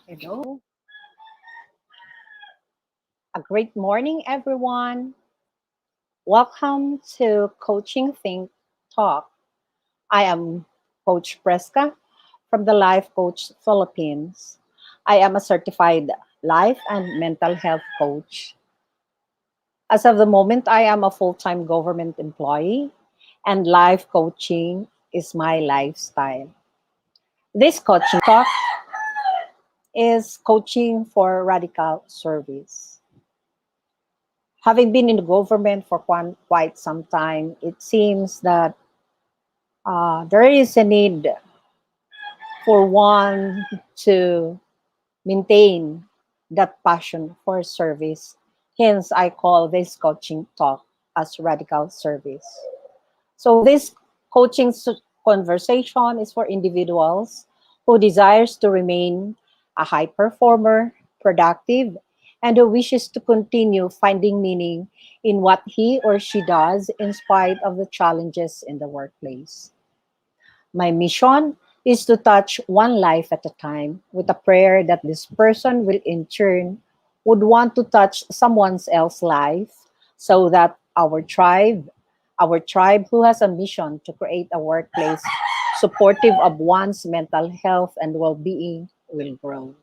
Hello. A great morning, everyone. Welcome to Coaching Think Talk. I am Coach Presca from the Life Coach Philippines. I am a certified life and mental health coach. As of the moment, I am a full time government employee, and life coaching is my lifestyle. This coaching talk is coaching for radical service. Having been in the government for quite some time, it seems that there is a need for one to maintain that passion for service. Hence, I call this coaching talk as radical service. So, this conversation is for individuals who desires to remain a high performer, productive, and who wishes to continue finding meaning in what he or she does in spite of the challenges in the workplace. My mission is to touch one life at a time with a prayer that this person will in turn would want to touch someone else's life so that our tribe who has a mission to create a workplace supportive of one's mental health and well-being will grow.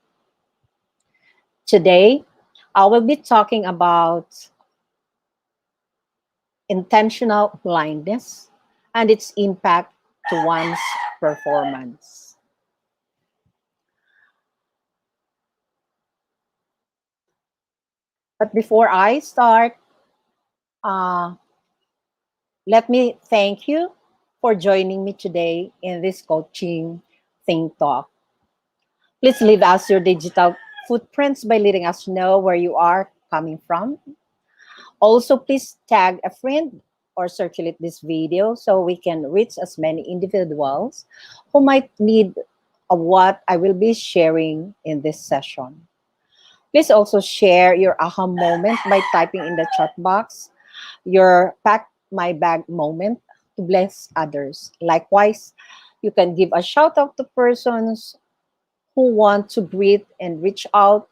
Today, I will be talking about intentional blindness and its impact to one's performance. But before I start, uh, let me thank you for joining me today in this coaching Think Talk. Please leave us your digital footprints by letting us know where you are coming from. Also, please tag a friend or circulate this video so we can reach as many individuals who might need what I will be sharing in this session. Please also share your aha moment by typing in the chat box your pack my bag moment to bless others. Likewise, you can give a shout out to persons who want to greet and reach out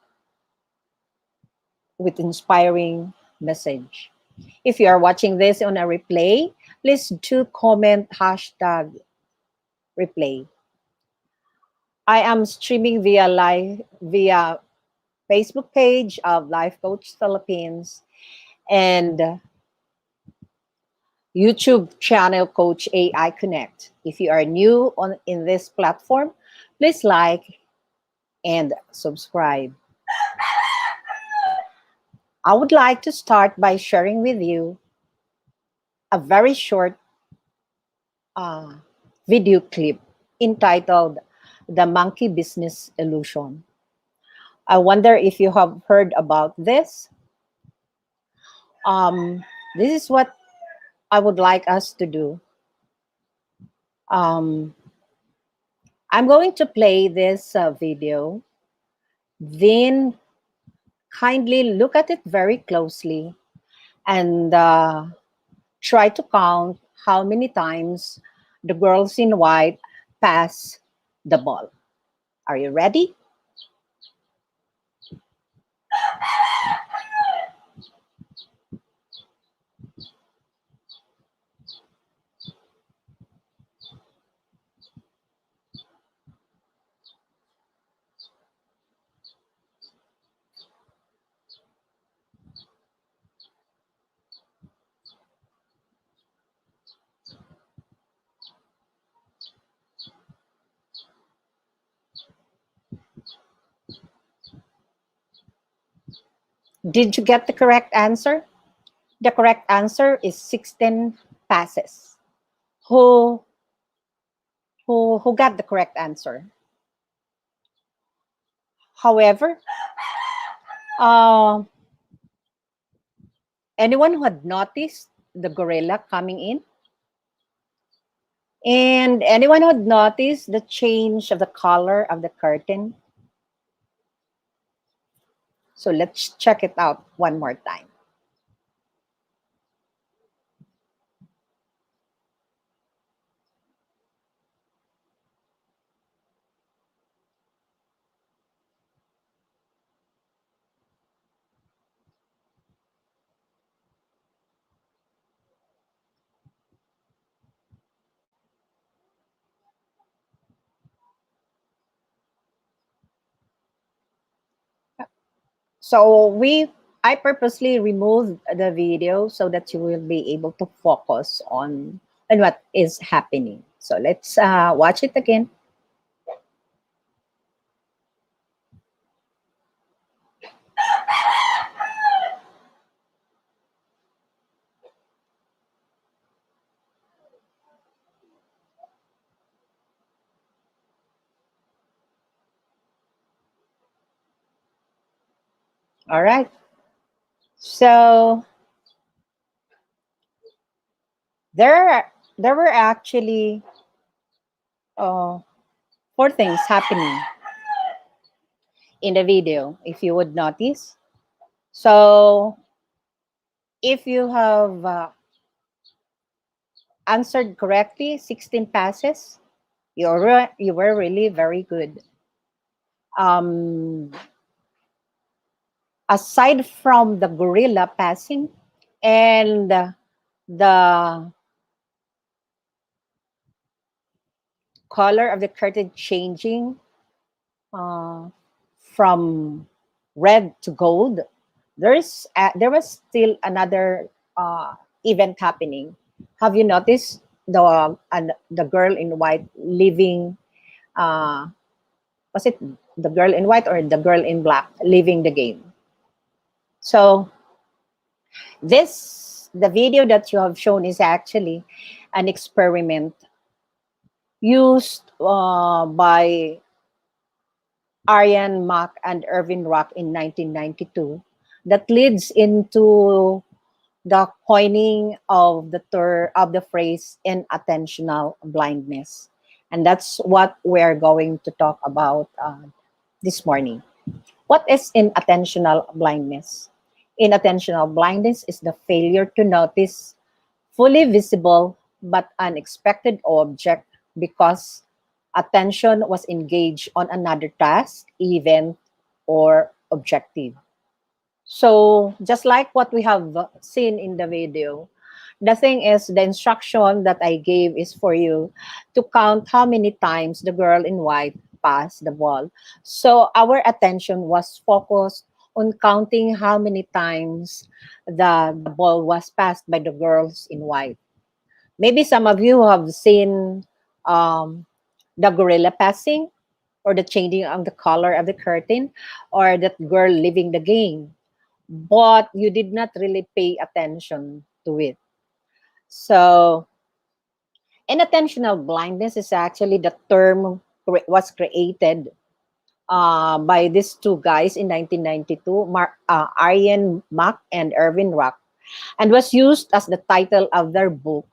with inspiring message. If you are watching this on a replay, please do comment hashtag replay. I am streaming via Facebook page of Life Coach Philippines and YouTube channel Coach AI Connect. If you are new on in this platform, please like and subscribe. I would like to start by sharing with you a very short uh, video clip entitled The Monkey Business Illusion. I wonder if you have heard about this. Um, this is what I would like us to do. Um, I'm going to play this video. Then kindly look at it very closely and try to count how many times the girls in white pass the ball. Are you ready? Did you get the correct answer? The correct answer is 16 passes. Who who got the correct answer? However, uh, anyone who had noticed the gorilla coming in, and anyone who had noticed the change of the color of the curtain. So let's check it out one more time. So I purposely removed the video so that you will be able to focus on what is happening. So let's watch it again. All right. So there were actually uh, four things happening in the video, if you would notice. So if you have answered correctly, 16 passes, you were really very good. Um, Aside from the gorilla passing and the color of the curtain changing uh, from red to gold, there was still another event happening. Have you noticed the girl in white leaving? Uh, was it the girl in white or the girl in black leaving the game? So the video that you have shown is actually an experiment used by Aryan Mack and Irvin Rock in 1992 that leads into the coining of the phrase inattentional blindness. And that's what we're going to talk about this morning. What is inattentional blindness? Inattentional blindness is the failure to notice fully visible but unexpected object because attention was engaged on another task, event, or objective. So, just like what we have seen in the video, the thing is, the instruction that I gave is for you to count how many times the girl in white passed the ball. So, our attention was focused on counting how many times the ball was passed by the girls in white. Maybe some of you have seen um, the gorilla passing, or the changing of the color of the curtain, or that girl leaving the game, but you did not really pay attention to it. So, inattentional blindness is actually the term was created by these two guys in 1992, Arjen Mack and Irvin Rock, and was used as the title of their book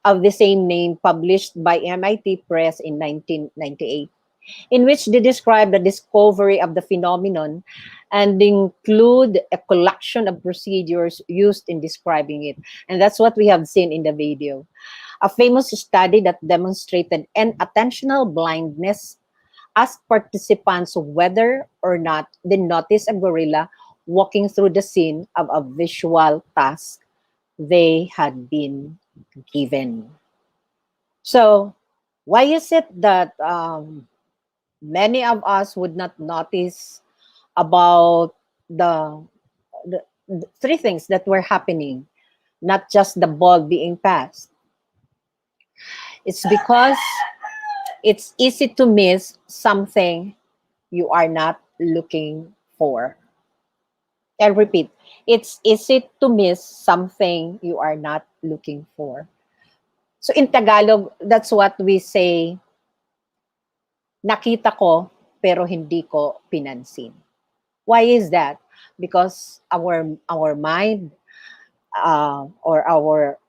of the same name published by MIT Press in 1998, in which they describe the discovery of the phenomenon and include a collection of procedures used in describing it. And that's what we have seen in the video. A famous study that demonstrated an attentional blindness asked participants whether or not they noticed a gorilla walking through the scene of a visual task they had been given. So, why is it that many of us would not notice about the three things that were happening, not just the ball being passed? It's because it's easy to miss something you are not looking for. And repeat, it's easy to miss something you are not looking for. So in Tagalog, that's what we say, nakita ko pero hindi ko pinansin. Why is that? Because our mind or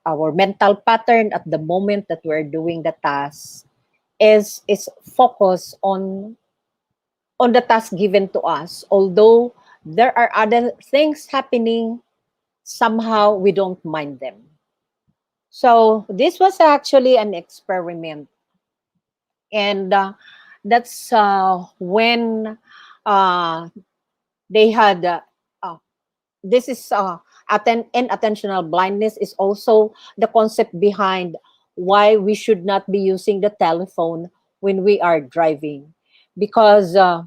our mental pattern at the moment that we're doing the task is focused on the task given to us. Although there are other things happening, somehow we don't mind them. So this was actually an experiment, and that's when uh, they had this is inattentional blindness is also the concept behind why we should not be using the telephone when we are driving, because uh,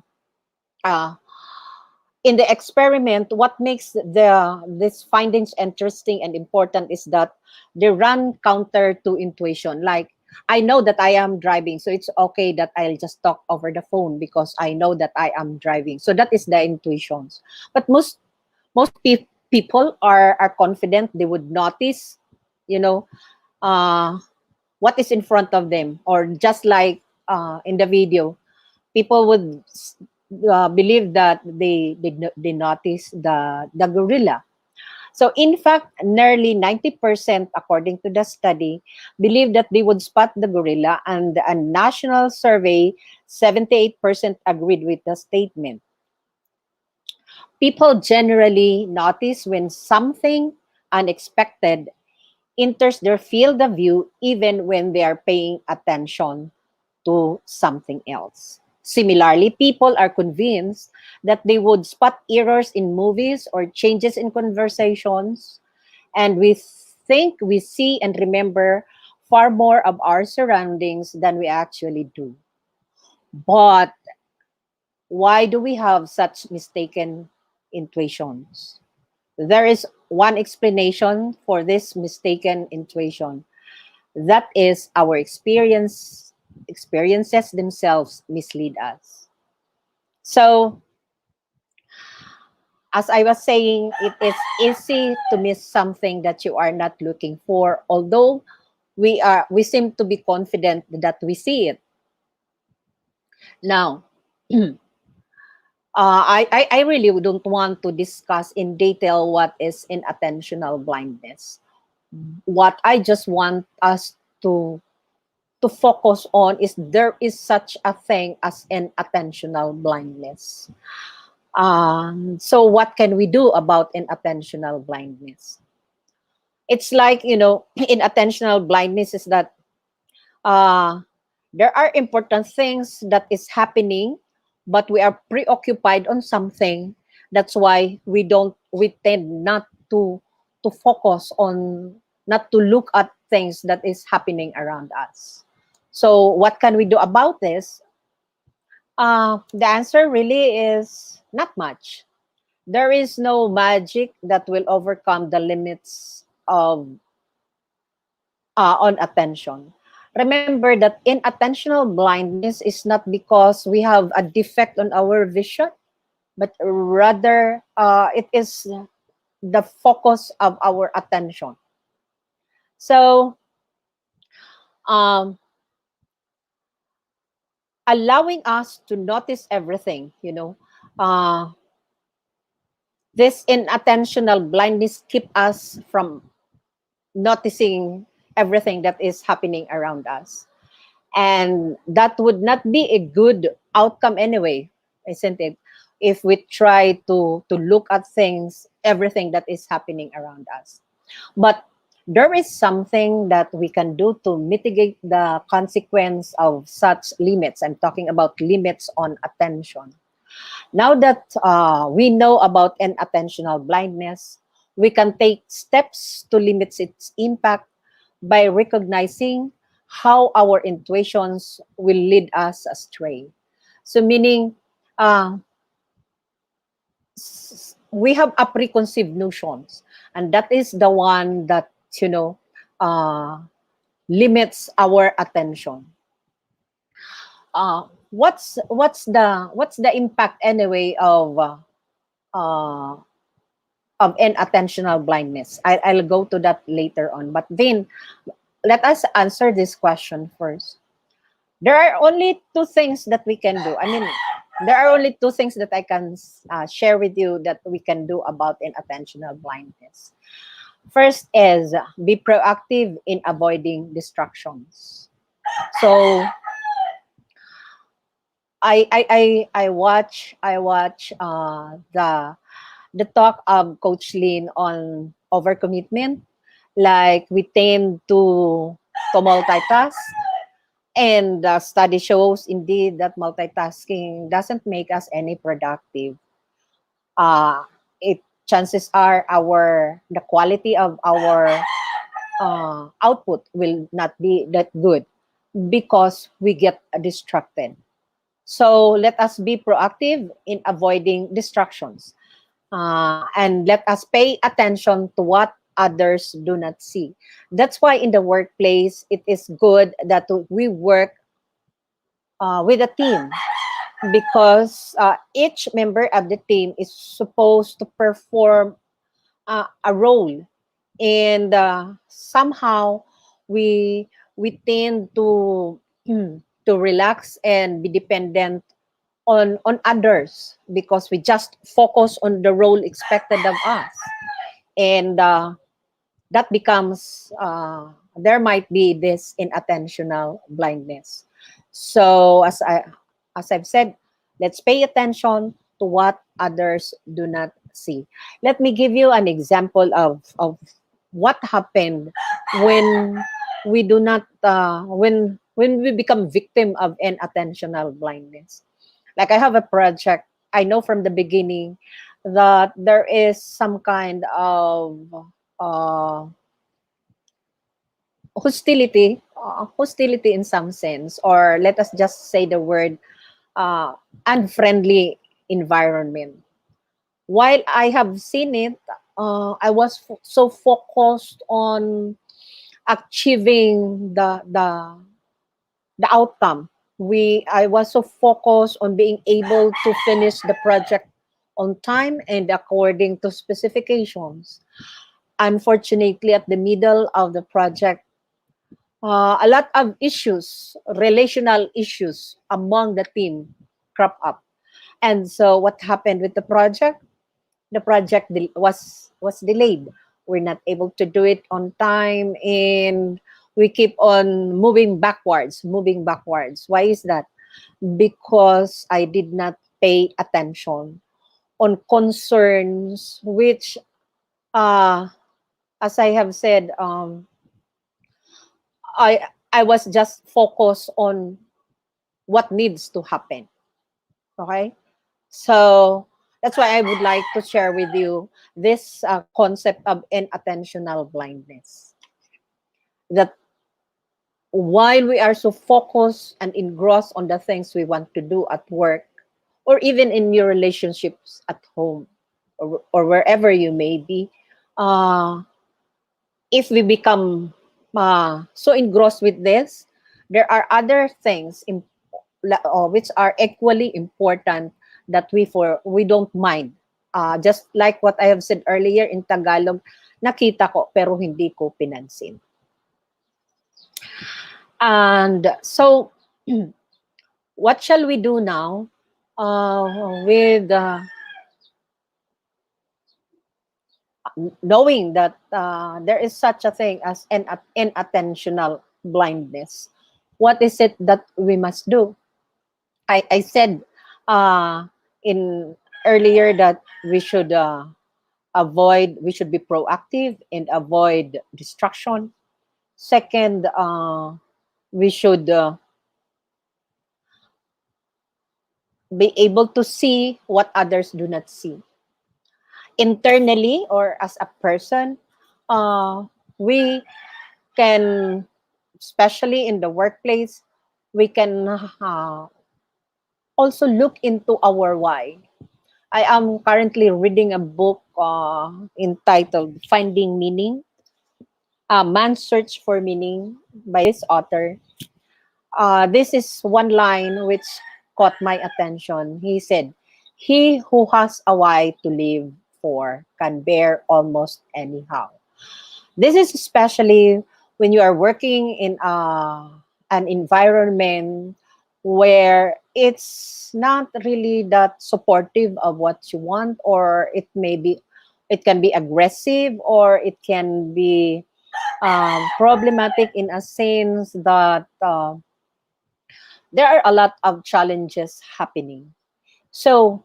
in the experiment, what makes these findings interesting and important is that they run counter to intuition. Like, I know that I am driving, so it's okay that I'll just talk over the phone because I know that I am driving. So that is the intuitions. But most people are confident they would notice, you know, uh, what is in front of them, or just like in the video, people would believe that they notice the gorilla. So in fact, nearly 90%, according to the study, believe that they would spot the gorilla, and a national survey, 78% agreed with the statement. People generally notice when something unexpected enters their field of view, even when they are paying attention to something else. Similarly, people are convinced that they would spot errors in movies or changes in conversations, and we think we see and remember far more of our surroundings than we actually do. But why do we have such mistaken intuitions? There is one explanation for this mistaken intuition. That is, our experiences themselves mislead us. So, as I was saying, it is easy to miss something that you are not looking for, although we seem to be confident that we see it. Now, I really don't want to discuss in detail what is inattentional blindness. What I just want us to focus on is there is such a thing as an attentional blindness. So what can we do about an attentional blindness? It's like, in attentional blindness is that uh, there are important things that is happening, but we are preoccupied on something. That's why we tend not to focus on, not to look at things that is happening around us. So what can we do about this? The answer really is not much. There is no magic that will overcome the limits of on attention. Remember that inattentional blindness is not because we have a defect on our vision, but rather it is the focus of our attention. So, um, allowing us to notice everything, uh, this inattentional blindness keep us from noticing everything that is happening around us. And that would not be a good outcome anyway, isn't it? If we try to look at things, everything that is happening around us. But there is something that we can do to mitigate the consequence of such limits. I'm talking about limits on attention. Now that we know about an attentional blindness, we can take steps to limit its impact by recognizing how our intuitions will lead us astray. So, meaning, uh, we have a preconceived notions, and that is the one that you know uh, limits our attention. What's the impact anyway uh, of inattentional blindness? I'll go to that later on. But then, let us answer this question first. There are only two things that we can do. I mean, there are only two things that I can share with you that we can do about inattentional blindness. First is be proactive in avoiding distractions. So I watch the talk of Coach Lin on overcommitment. Like, we tend to multitask, and the study shows indeed that multitasking doesn't make us any productive. Uh, it Chances are the quality of our output will not be that good because we get distracted. So let us be proactive in avoiding distractions. and let us pay attention to what others do not see. That's why in the workplace, it is good that we work with a team, because each member of the team is supposed to perform a role, and somehow we we tend to to relax and be dependent on others, because we just focus on the role expected of us, and that becomes there might be this inattentional blindness. So as I've said, let's pay attention to what others do not see. Let me give you an example of what happened when we do not when we become victim of inattentional blindness. Like, I have a project. I know from the beginning that there is some kind of uh, hostility in some sense, or let us just say the word uh, unfriendly environment. While I have seen it, I was so focused on achieving the outcome. I was so focused on being able to finish the project on time and according to specifications. Unfortunately, at the middle of the project, a lot of issues, relational issues among the team crop up. And so what happened with the project? The project was delayed. We're not able to do it on time, and we keep on moving backwards. Why is that? Because I did not pay attention on concerns which, uh, as I have said, I was just focused on what needs to happen. Okay, so that's why I would like to share with you this concept of inattentional blindness. That while we are so focused and engrossed on the things we want to do at work, or even in your relationships at home, or wherever you may be, uh, if we become so engrossed with this, there are other things which are equally important that we don't mind. Just like what I have said earlier in Tagalog, nakita ko pero hindi ko pinansin. And so, what shall we do now with knowing that there is such a thing as an inattentional blindness? What is it that we must do? I said in earlier that we should be proactive and avoid distraction. Second, we should be able to see what others do not see. Internally, or as a person, uh, we can, especially in the workplace, we can also look into our why. I am currently reading a book entitled Finding Meaning, A Man's Search for Meaning by this author. This is one line which caught my attention. He said, "He who has a why to live for can bear almost anyhow." This is especially when you are working in an environment where it's not really that supportive of what you want, or it can be aggressive, or it can be problematic in a sense that there are a lot of challenges happening. So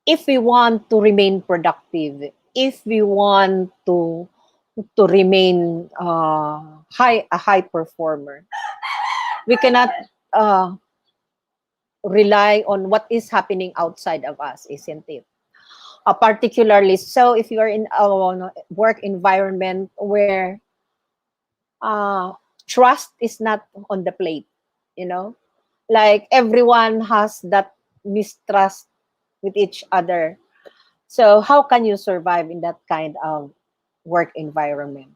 if we want to remain productive, if we want to remain a high performer, we cannot uh, rely on what is happening outside of us, isn't it? Particularly so if you are in a work environment where uh, trust is not on the plate, you know, like everyone has that mistrust with each other. So how can you survive in that kind of work environment?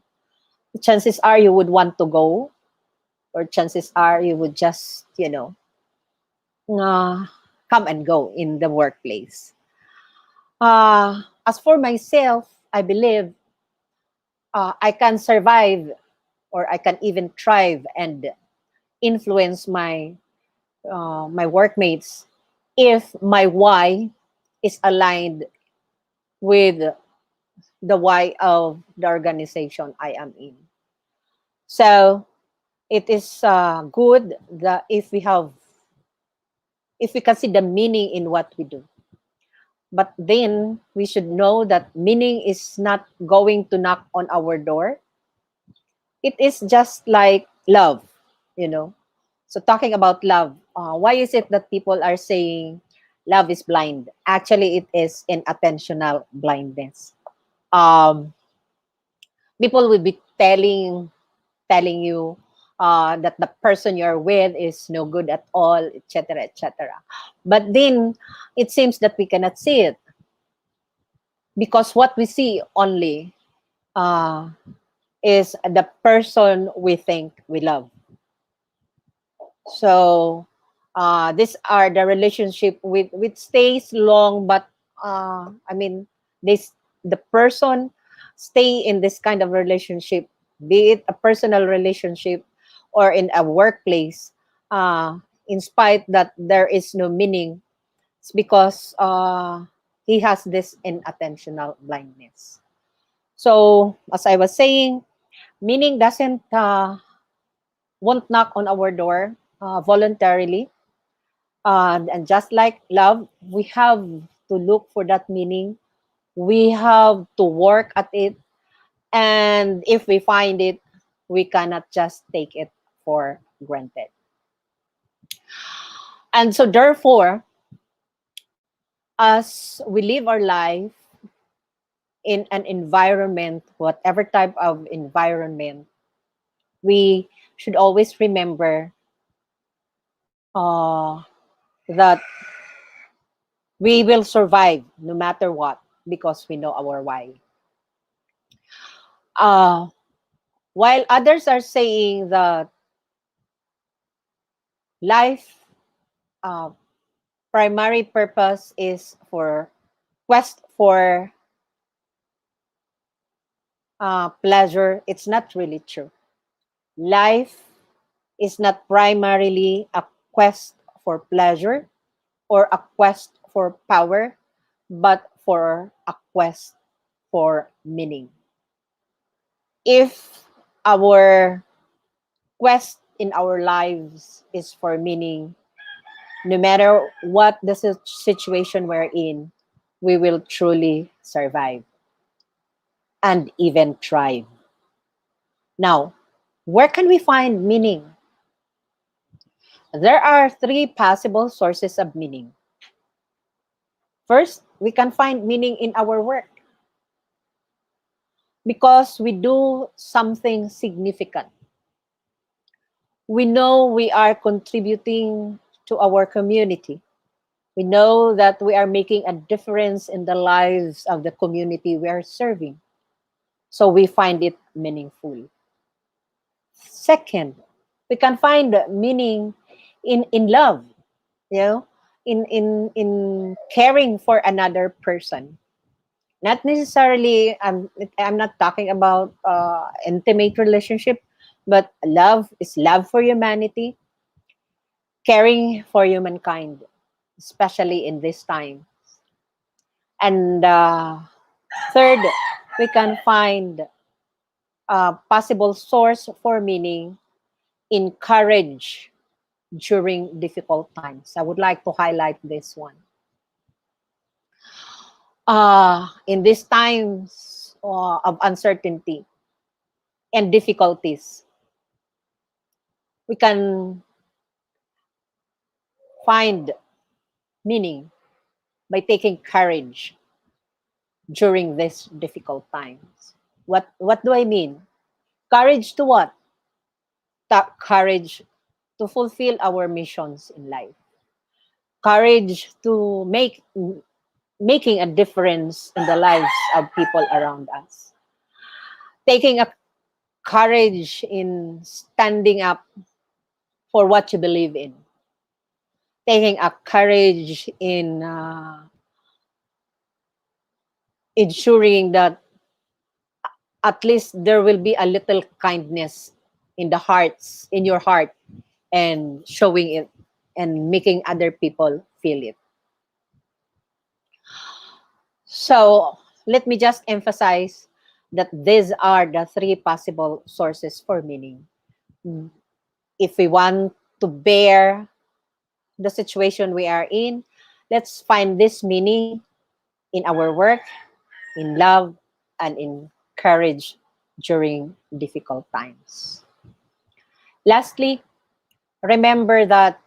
Chances are you would want to go, or chances are you would just, uh, come and go in the workplace. As for myself, I believe I can survive, or I can even thrive and influence my workmates if my why is aligned with the why of the organization I am in. So it is good that if we can see the meaning in what we do. But then we should know that meaning is not going to knock on our door. It is just like love, you know. So talking about love, why is it that people are saying love is blind? Actually, it is inattentional blindness. Um, People will be telling you that the person you're with is no good at all, etc., etc. But then it seems that we cannot see it because what we see only uh, is the person we think we love. So these are the relationship with stays long, but I mean, this the person stay in this kind of relationship, be it a personal relationship or in a workplace, in spite that there is no meaning. It's because he has this inattentional blindness. So as I was saying, meaning doesn't won't knock on our door voluntarily. And just like love, we have to look for that meaning. We have to work at it. And if we find it, we cannot just take it for granted. And so, therefore, as we live our life in an environment, whatever type of environment, we should always remember uh, that we will survive no matter what because we know our why. Uh, while others are saying that life uh, primary purpose is for quest for pleasure, it's not really true. Life is not primarily a quest for pleasure or a quest for power, but for a quest for meaning. If our quest in our lives is for meaning, no matter what the situation we're in, we will truly survive and even thrive. Now, where can we find meaning? There are three possible sources of meaning. First, we can find meaning in our work because we do something significant. We know we are contributing to our community. We know that we are making a difference in the lives of the community we are serving. So we find it meaningful. Second, we can find meaning in love, you know, in caring for another person. Not necessarily, I'm not talking about intimate relationship, but love is love for humanity, caring for humankind, especially in this time. And third, we can find a possible source for meaning in courage during difficult times. I would like to highlight this one. In these times of uncertainty and difficulties, we can find meaning by taking courage during these difficult times. What do I mean? Courage to what? Courage to fulfill our missions in life. Courage to make making a difference in the lives of people around us. Taking a courage in standing up for what you believe in. Taking a courage in ensuring that at least there will be a little kindness in the hearts, in your heart, and showing it and making other people feel it. So let me just emphasize that these are the three possible sources for meaning. If we want to bear the situation we are in, let's find this meaning in our work, in love, and in courage during difficult times. Lastly, remember that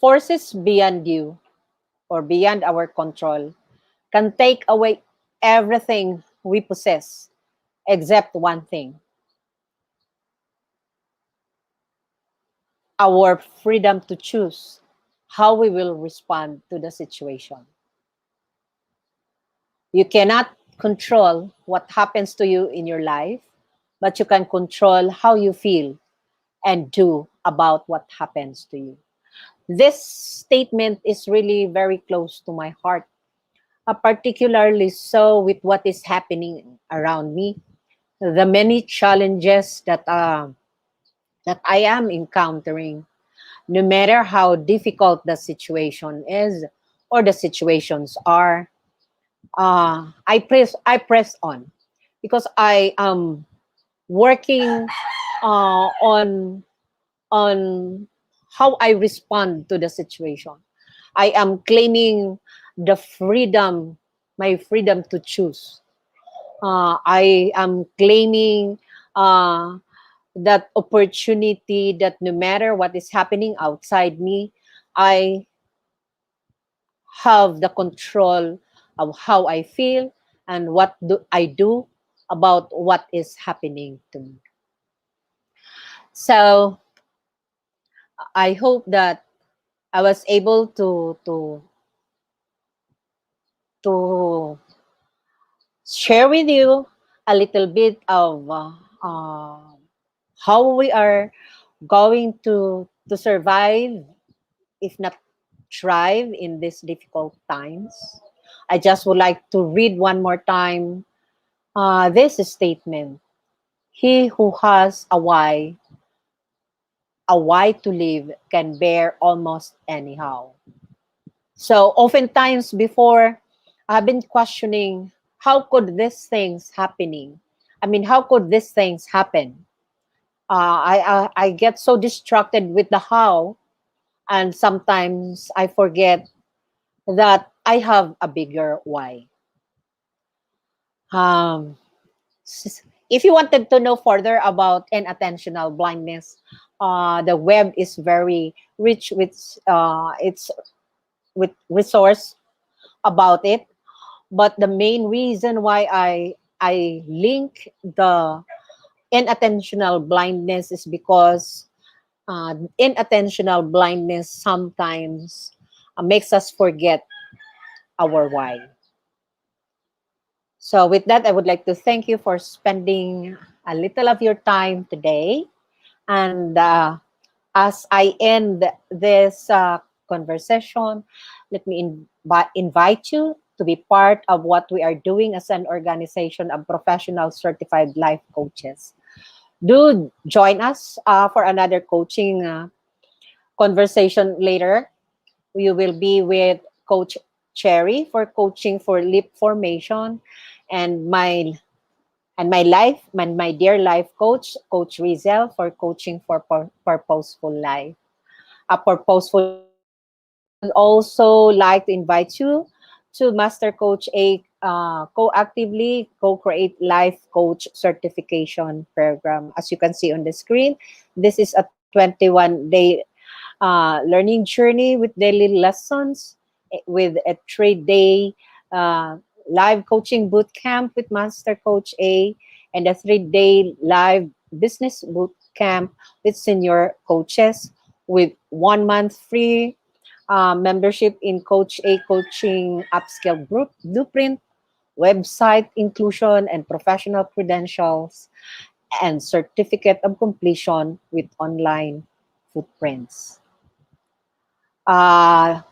forces beyond you or beyond our control can take away everything we possess except one thing: our freedom to choose how we will respond to the situation. You cannot control what happens to you in your life, but you can control how you feel and do about what happens to you. This statement is really very close to my heart, particularly so with what is happening around me, the many challenges that I am encountering. No matter how difficult the situation is or the situations are, I press on because I am working on how I respond to the situation. I am claiming the freedom, my freedom to choose. I am claiming uh, that opportunity that no matter what is happening outside me, I have the control of how I feel and what do I do about what is happening to me. So I hope that I was able to share with you a little bit of how we are going to survive, if not thrive, in these difficult times. I just would like to read one more time this statement: He who has a why to live, can bear almost anyhow. So oftentimes before, I've been questioning, how could these things happening? I mean, how could these things happen? I get so distracted with the how, and sometimes I forget that I have a bigger why. Um, if you wanted to know further about inattentional blindness, the web is very rich with resource about it. But the main reason why I link the inattentional blindness is because inattentional blindness sometimes makes us forget our why. So with that, I would like to thank you for spending a little of your time today. And as I end this conversation, let me invite you to be part of what we are doing as an organization of professional certified life coaches. Do join us for another coaching conversation later. We will be with Coach Cherry for coaching for leap formation, and my dear life coach, Coach Rizel, for coaching for purposeful life. A purposeful life. I would also like to invite you to Master Coach A co-actively co-create life coach certification program. As you can see on the screen, this is a 21-day learning journey with daily lessons, with a 3-day uh, live coaching boot camp with Master Coach A, and a 3-day live business boot camp with senior coaches, with 1 month free membership in Coach A Coaching Upskill Group Blueprint, website inclusion and professional credentials, and certificate of completion with online footprints. Uh,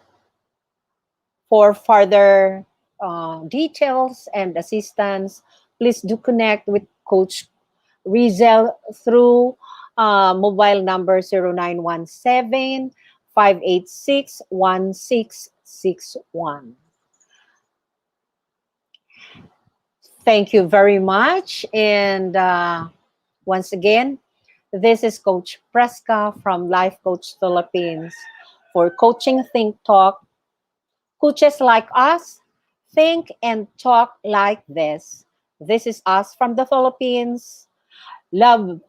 for further details and assistance, please do connect with Coach Rizel through mobile number 0917-586-1661. Thank you very much. And once again, this is Coach Presca from Life Coach Philippines for Coaching Think Talk. Coaches like us think and talk like this. This is us from the Philippines. Love,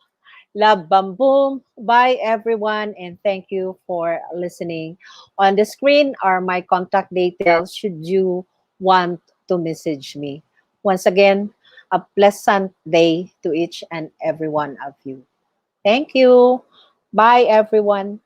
love, bam, boom. Bye, everyone, and thank you for listening. On the screen are my contact details should you want to message me. Once again, a pleasant day to each and every one of you. Thank you. Bye, everyone.